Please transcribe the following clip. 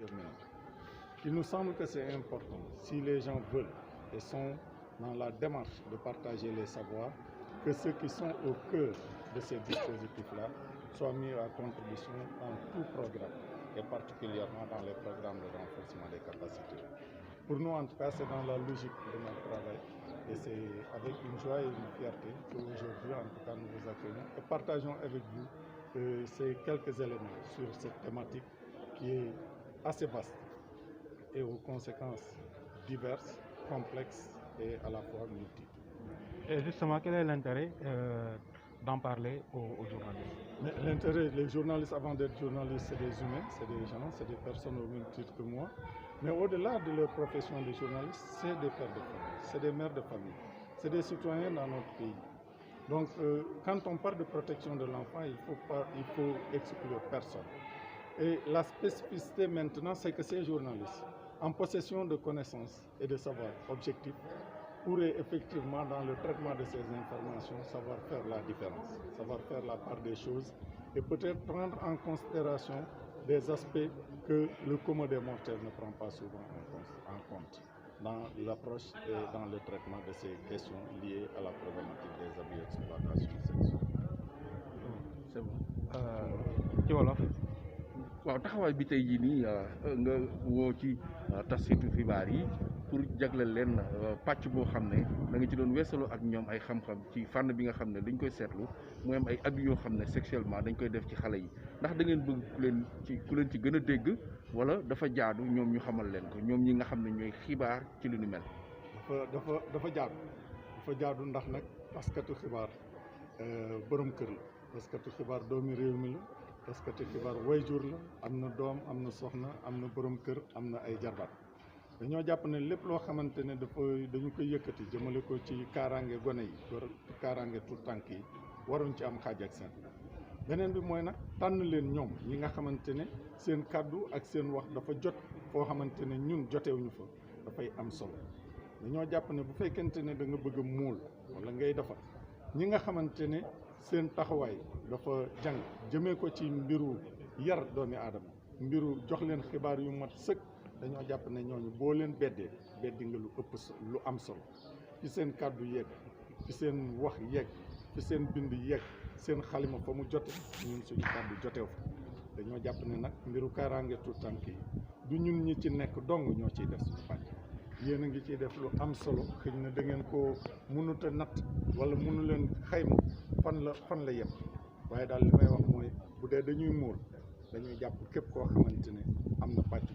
terminer. Il nous semble que c'est important, si les gens veulent et sont dans la démarche de partager les savoirs, que ceux qui sont au cœur de ces dispositifs-là soient mis à contribution dans tout programme, et particulièrement dans les programmes de renforcement des capacités. Pour nous, en tout cas, c'est dans la logique de notre travail, et c'est avec une joie et une fierté qu'aujourd'hui, en tout cas, nous vous accueillons et partageons avec vous ces quelques éléments sur cette thématique qui est assez vaste et aux conséquences diverses, complexes et à la fois multiples. Et justement, quel est l'intérêt d'en parler aux journalistes? Mais l'intérêt, les journalistes, avant d'être journalistes, c'est des humains, c'est des gens, c'est des personnes au même titre que moi. Mais au-delà de leur profession de journaliste, c'est des pères de famille, c'est des mères de famille, c'est des citoyens dans notre pays. Donc, quand on parle de protection de l'enfant, il faut exclure personne. Et la spécificité maintenant, c'est que ces journalistes, en possession de connaissances et de savoirs objectifs, pourraient effectivement, dans le traitement de ces informations, savoir faire la différence, savoir faire la part des choses et peut-être prendre en considération des aspects que le commun des mortels ne prend pas souvent en compte dans l'approche et dans le traitement de ces questions liées à la problématique des abus et exploitation sexuelle. C'est bon. ci wolof. waaw taxawaay bi tey jii nii nga woo ci taskatu xibaar yi pour jagleel leen pàcc boo xam ne da nga ci doon weesaloo ak ñoom ay xam-xam ci fànn bi nga xam ne dañ koy seetlu mooy am ay abus yoo xam ne sexuellement dañ koy def ci xale yi ndax da ngeen bëgg ku leen ci gën a dégg wala dafa jaadu ñoom ñu xamal leen ko ñoom ñi nga xam ne ñooy xibaar ci lu ni mel. dafa jaadu ndax nag taskatu xibaar borom kër la taskatu xibaar doomi réew mi la. parce que te xibaar wayjur la am na doom am na soxna am na borom kër am na ay jarbaat dañoo jàpp ne lépp loo xamante ne dañu koy yëkkati jëmale ko ci kaaraange gone yi kaaraange tout tànk yi waruñ ci am xaaj ak seen beneen bi mooy nag tànn leen ñoom ñi nga xamante ne seen kàddu ak seen wax dafa jot foo xamante ne ñun jotewuñu fa dafay am solo dañoo jàpp ne bu fekkente ne da nga bëgg a muul wala ngay defar ñi nga xamante ne seen taxawaay dafa jàng jëmee ko ci mbiru yar doomi aadama mbiru jox leen xibaar yu mat sëkk dañoo jàpp ne ñooñu boo leen beddi nga lu am solo ci seen kàddu yeeg ci seen wax yeeg ci seen bind yeeg seen xalima fa mu jote ñun suñu kàddu jotew fa dañoo jàpp ne nag mbiru kaaraange tuut tànk yi du ñun ñi ci nekk dong ñoo ciy def suñu pàcc yéen a ngi ciy def lu am solo xëy na da ngeen koo mënut a natt wala mënu leen xayma fan la yem waaye daal li may wax mooy bu dee dañuy muul dañuy jàpp képp koo xamante ne am na pàcc